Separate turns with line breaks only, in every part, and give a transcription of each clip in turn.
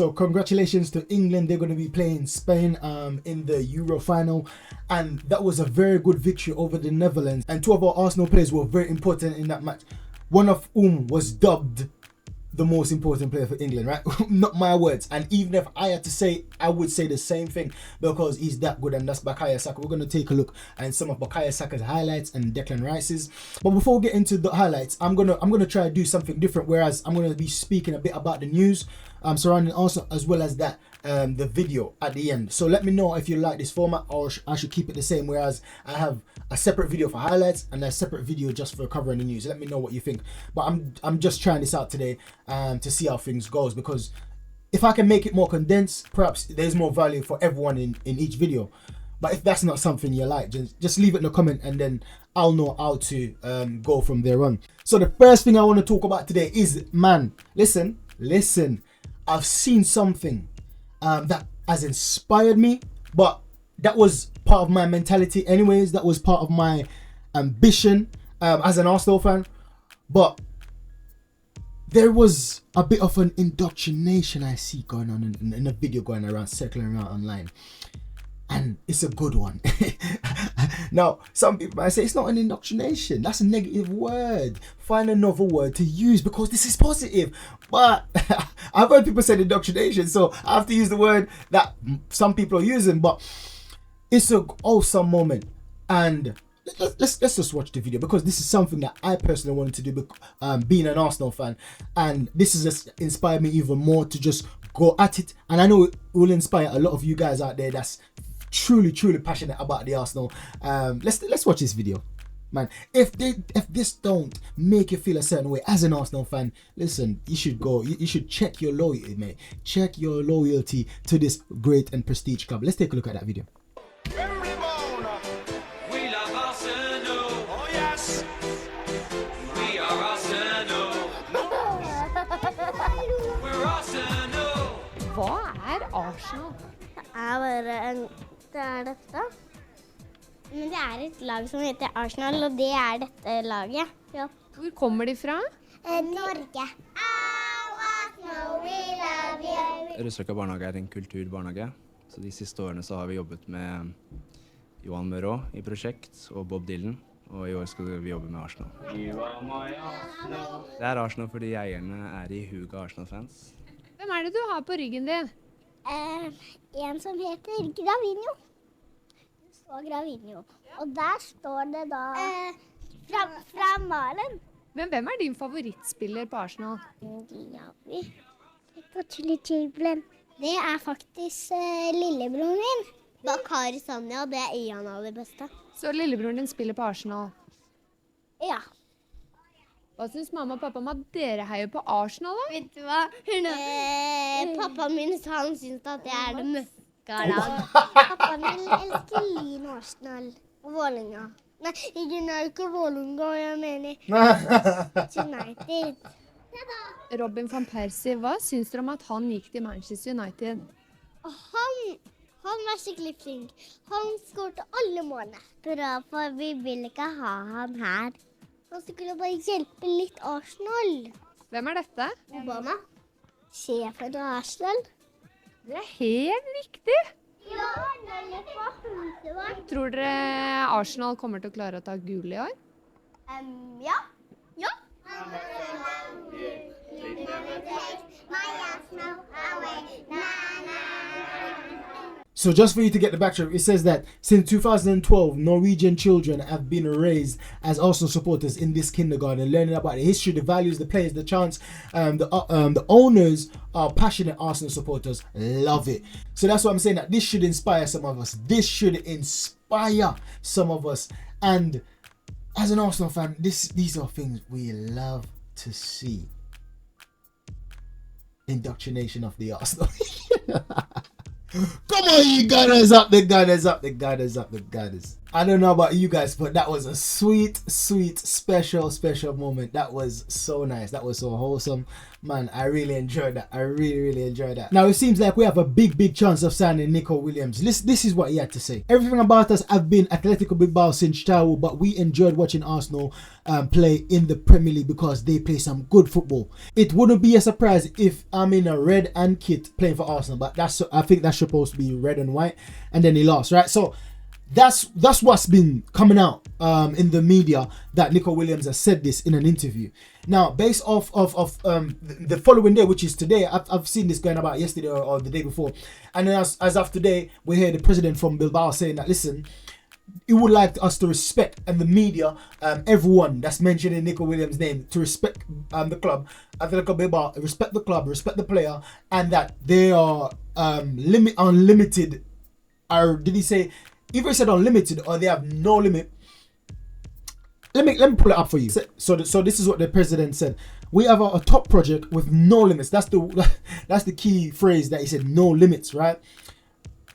So congratulations to England. They're going to be playing Spain in the Euro final, and that was a very good victory over the Netherlands. And two of our Arsenal players were very important in that match. One of whom was dubbed the most important player for England, right? Not my words. And even if I had to say, I would say the same thing, because he's that good, and that's Bukayo Saka. We're going to take a look at some of Bukayo Saka's highlights and Declan Rice's. But before we get into the highlights, I'm gonna try to do something different. Whereas I'm gonna be speaking a bit about the news surrounding Arsenal, as well as that the video at the end. So let me know if you like this format, or I should keep it the same. Whereas I have a separate video for highlights and a separate video just for covering the news. Let me know what you think. But I'm just trying this out today to see how things goes, because if I can make it more condensed, perhaps there's more value for everyone in each video. But if that's not something you like, just leave it in the comment, and then I'll know how to go from there on. So the first thing I want to talk about today is, man, listen, I've seen something that has inspired me, but that was part of my mentality anyways. That was part of my ambition as an Arsenal fan. But there was a bit of an indoctrination I see going on in a video going around, circling around online. And it's a good one. Now, some people might say it's not an indoctrination. That's a negative word. Find another word to use, because this is positive. But I've heard people say indoctrination, so I have to use the word that some people are using. But it's an awesome moment. And let's just watch the video, because this is something that I personally wanted to do, being an Arsenal fan. And this has just inspired me even more to just go at it. And I know it will inspire a lot of you guys out there that's truly passionate about the Arsenal. Let's watch this video, man. If this don't make you feel a certain way as an Arsenal fan, listen, you should check your loyalty, mate. Check your loyalty to this great and prestige club. Let's take a look at that video.
Hva Arsenal?
Det dette. Men det et lag som heter Arsenal, og det dette laget. Ja.
Hvor kommer de fra?
Norge.
Russrøkka barnehage en kulturbarnehage, så de siste årene så har vi jobbet med Johan Møro i prosjekt og Bob Dylan, og i år skal vi jobbe med Arsenal. Det Arsenal fordi eierne i huga Arsenal-fans.
Hvem det du har på ryggen din?
En som heter Gravinho. Det står Gravinho. Og der står det da fra Malen.
Men hvem din favorittspiller på Arsenal?
Diaby. På Chili-Chiblen. Det faktisk lillebroren min. Bakari Sanja, det en av de beste.
Så lillebroren din spiller på Arsenal?
Ja.
Hva synes mamma og pappa om at dere heier på Arsenal da?
Vet du hva? Pappaen min han synes at det det møkka lag. Pappaen min elsker Lyn Arsenal og Vålinga. Nei, ikke Vålinga, jeg mener United.
Robin van Persie, hva synes dere om at han gikk til Manchester United?
Han var skikkelig flink. Han skårte alle målene. Bra, for vi vil ikke ha han her. Han skulle bare hjelpe litt Arsenal.
Hvem dette?
Obama. Sjefen av Arsenal.
Det helt riktig.
Ja, han på huset vårt.
Tror dere Arsenal kommer til å klare å ta gul i år?
Ja. Ja.
So just for you to get the backtrack, it says that since 2012, Norwegian children have been raised as Arsenal supporters in this kindergarten, learning about the history, the values, the players, the chants. The owners are passionate Arsenal supporters. Love it. So that's what I'm saying, that this should inspire some of us. This should inspire some of us. And as an Arsenal fan, these are things we love to see. Indoctrination of the Arsenal. Come on, you Gunners, up the Gunners, up the Gunners, up the Gunners. I don't know about you guys, but that was a sweet, special moment. That was so nice. That was so wholesome. Man, I really enjoyed that. I really enjoyed that. Now, it seems like we have a big chance of signing Nico Williams. This is what he had to say. Everything about us have been Atletico Bilbao since childhood, but we enjoyed watching Arsenal play in the Premier League because they play some good football. It wouldn't be a surprise if I'm in a red and kit playing for Arsenal, but I think that's supposed to be red and white, and then he lost, right? So that's what's been coming out in the media, that Nico Williams has said this in an interview. Now, based off of the following day, which is today, I've seen this going about yesterday or the day before, and then as of today, we hear the president from Bilbao saying that, listen, he would like us to respect, and the media, everyone that's mentioning Nico Williams' name, to respect the club, Atletico Bilbao, respect the club, respect the player, and that they are unlimited. Or did he say? Either he said unlimited or they have no limit. Let me pull it up for you. So this is what the president said. We have a top project with no limits. That's the key phrase that he said. No limits, right?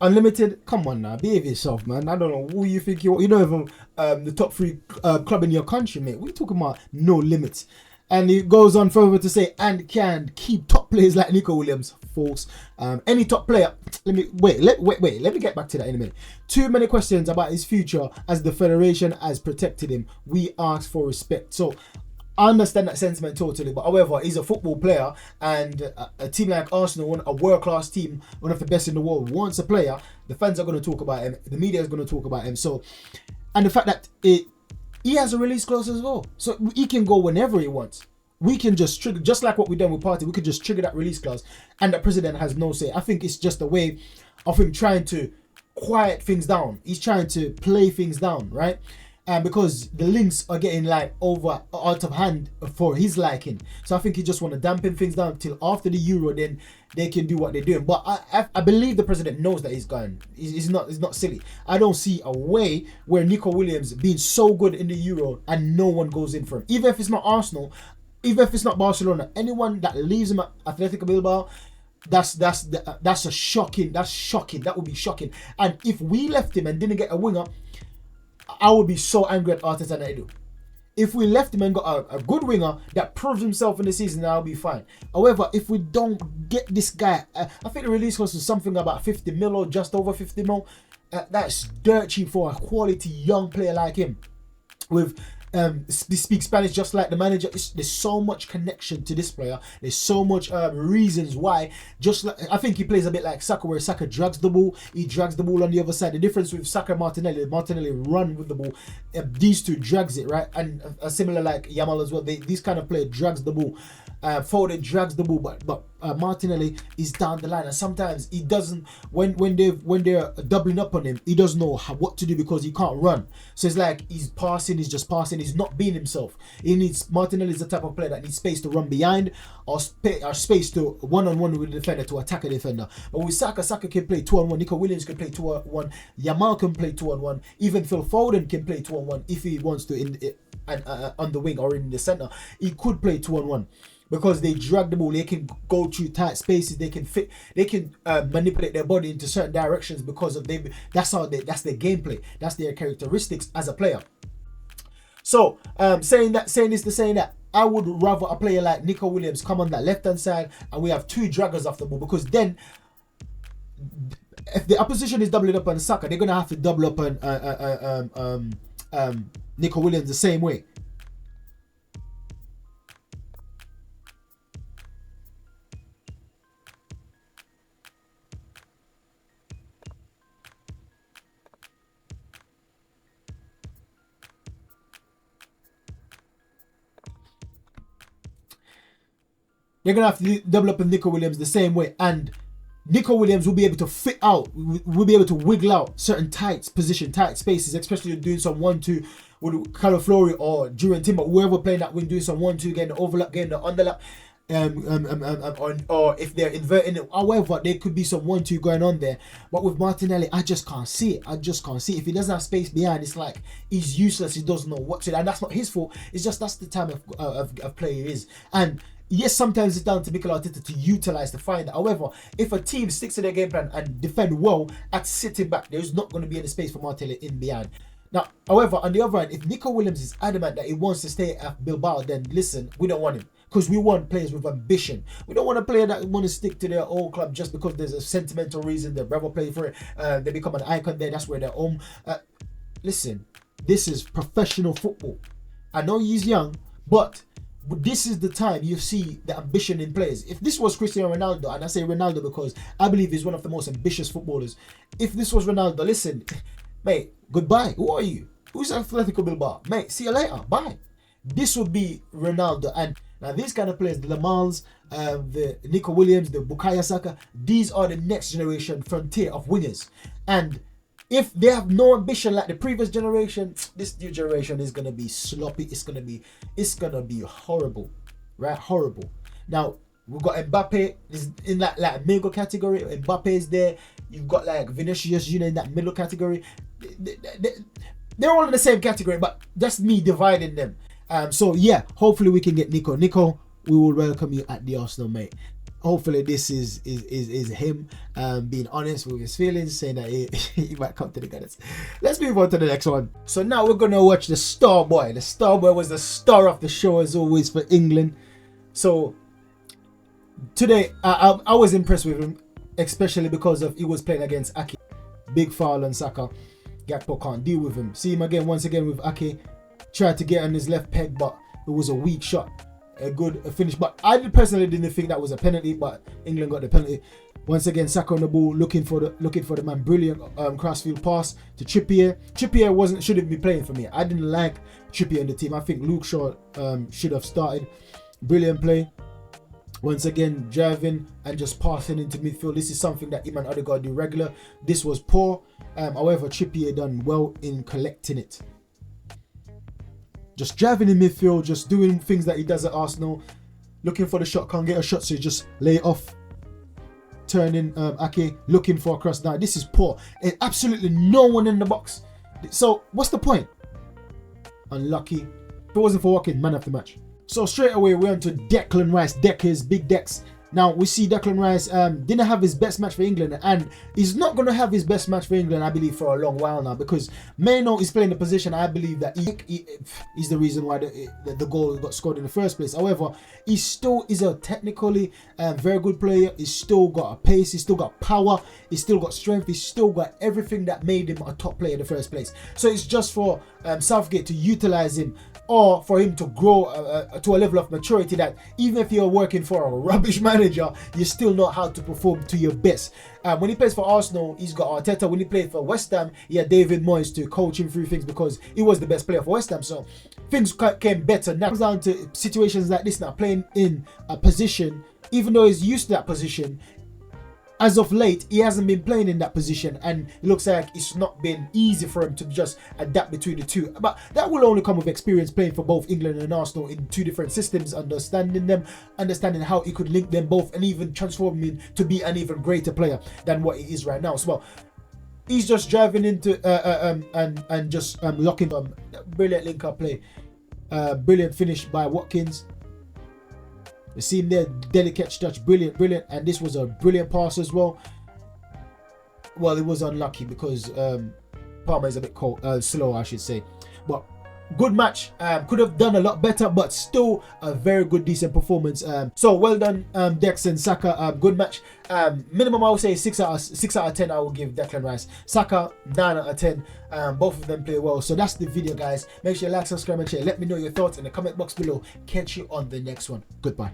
Unlimited. Come on now, behave yourself, man. I don't know who you think you don't even the top 3 club in your country, mate. We talking about no limits. And he goes on further to say, and can keep top players like Nico Williams. False. Any top player. Let me get back to that in a minute. Too many questions about his future as the federation has protected him. We ask for respect. So I understand that sentiment totally, but however, he's a football player, and a team like Arsenal, a world-class team, one of the best in the world, wants a player. The fans are going to talk about him. The media is going to talk about him. So, and the fact that he has a release clause as well, so he can go whenever he wants. We can just trigger, just like what we done with Partey, we could just trigger that release clause, and the president has no say. I think it's just a way of him trying to quiet things down. He's trying to play things down, right? Because the links are getting like out of hand for his liking. So I think he just want to dampen things down till after the Euro, then they can do what they're doing. But I believe the president knows that he's going. He's not silly. I don't see a way where Nico Williams being so good in the Euro and no one goes in for him. Even if it's not Arsenal, even if it's not Barcelona, anyone that leaves him at Atletico Bilbao, that's shocking. That would be shocking. And if we left him and didn't get a winger, I would be so angry at Arteta and Edu. If we left him and got a good winger that proves himself in the season, I'll be fine. However, if we don't get this guy, I think the release cost was something about 50 mil or just over 50 mil. That's dirt cheap for a quality young player like him. With speak Spanish just like the manager. There's so much connection to this player. There's so much reasons why. Just like, I think he plays a bit like Saka, where Saka drags the ball. He drags the ball on the other side. The difference with Saka and Martinelli run with the ball. These two drags it, right? And similar like Yamal as well. These kind of player drags the ball. Foden drags the ball, but Martinelli is down the line, and sometimes he doesn't. When they're doubling up on him, he doesn't know what to do because he can't run. So it's like he's just passing. He's not being himself. Martinelli is the type of player that needs space to run behind, or space to one-on-one with the defender to attack a defender. But with Saka can play 2-on-1. Nico Williams can play 2-on-1. Yamal can play 2-on-1. Even Phil Foden can play 2-on-1 if he wants to on the wing or in the center. He could play 2-on-1. Because they drag the ball, they can go through tight spaces, they can manipulate their body into certain directions because of that's their gameplay, that's their characteristics as a player. So saying this to say that I would rather a player like Nico Williams come on that left hand side and we have 2 draggers off the ball, because then if the opposition is doubling up on Saka, they're gonna have to double up on Nico Williams the same way. They're going to have to double up on Nico Williams the same way. And Nico Williams will be able to fit out, will be able to wiggle out certain tight spaces, especially doing some 1-2 with Calaflori or Duran Timber, whoever playing that wing, doing some 1-2, getting the overlap, getting the underlap. Or if they're inverting it, however, there could be some 1-2 going on there. But with Martinelli, I just can't see it. If he doesn't have space behind, it's like he's useless. He doesn't know what to do, and that's not his fault. It's just that's the time of player he is. And yes, sometimes it's down to Mikel Arteta to utilise to find that. However, if a team sticks to their game plan and defend well at sitting back, there's not going to be any space for Martinelli in behind. Now, however, on the other hand, if Nico Williams is adamant that he wants to stay at Bilbao, then listen, we don't want him. Because we want players with ambition. We don't want a player that want to stick to their old club just because there's a sentimental reason. They'd rather play for it. They become an icon there. That's where they're home. Listen, this is professional football. I know he's young, but this is the time you see the ambition in players. If this was Cristiano Ronaldo, and I say Ronaldo because I believe he's one of the most ambitious footballers. If this was Ronaldo, listen, mate, goodbye. Who are you? Who's Atletico Bilbao? Mate, see you later. Bye. This would be Ronaldo. And now these kind of players, the Lamals, the Nico Williams, the Bukayo Saka, these are the next generation frontier of winners. And if they have no ambition like the previous generation, this new generation is gonna be sloppy. It's gonna be horrible, right? Horrible. Now we've got Mbappe is in that like middle category. Mbappe is there. You've got like Vinicius Junior in that middle category. They're all in the same category, but that's me dividing them. So yeah, hopefully we can get Nico. Nico, we will welcome you at the Arsenal, mate. Hopefully this is him being honest with his feelings, saying that he might come to the Gunners. Let's move on to the next one. So now we're gonna watch the Star Boy. The Star Boy was the star of the show as always for England. So today I was impressed with him, especially because of he was playing against Ake. Big foul on Saka. Gakpo can't deal with him. See him again once again with Ake. Tried to get on his left peg, but it was a weak shot. A good finish, but I personally didn't think that was a penalty, but England got the penalty. Once again, Saka on the ball, looking for the man. Brilliant crossfield pass to Trippier. Trippier shouldn't be playing for me. I didn't like Trippier in the team. I think Luke Shaw should have started. Brilliant play. Once again, driving and just passing into midfield. This is something that Iman Odegaard do regular. This was poor. However, Trippier done well in collecting it. Just driving in midfield, just doing things that he does at Arsenal. Looking for the shot, can't get a shot, so he just lay it off. Turning Ake, looking for a cross. Now, this is poor. And absolutely no one in the box. So, what's the point? Unlucky. If it wasn't for Watkins, man of the match. So, straight away, we're on to Declan Rice. Deckers, big decks. Now, we see Declan Rice didn't have his best match for England, and he's not going to have his best match for England, I believe, for a long while now, because Maino is playing the position. I believe that he's the reason why the goal got scored in the first place. However, he still is a technically very good player. He's still got a pace, he's still got power, he's still got strength, he's still got everything that made him a top player in the first place. So it's just for Southgate to utilize him, or for him to grow to a level of maturity that even if you're working for a rubbish manager, you still know how to perform to your best. When he plays for Arsenal, he's got Arteta. When he played for West Ham, he had David Moyes to coach him through things because he was the best player for West Ham. So things came better. Now it comes down to situations like this now, playing in a position, even though he's used to that position. As of late, he hasn't been playing in that position, and it looks like it's not been easy for him to just adapt between the two. But that will only come with experience playing for both England and Arsenal in two different systems, understanding them, understanding how he could link them both, and even transform him to be an even greater player than what he is right now. So, well, he's just driving into and just locking them. Brilliant link-up play, brilliant finish by Watkins. You see him there, delicate touch, brilliant, and this was a brilliant pass as well. Well, it was unlucky because Palmer is a bit slow, I should say. But good match, could have done a lot better, but still a very good, decent performance. So well done, Dex and Saka. Good match. Minimum I would say 6 out of 10. I will give Declan Rice. Saka 9 out of 10. Both of them play well. So that's the video, guys. Make sure you like, subscribe, and share. Let me know your thoughts in the comment box below. Catch you on the next one. Goodbye.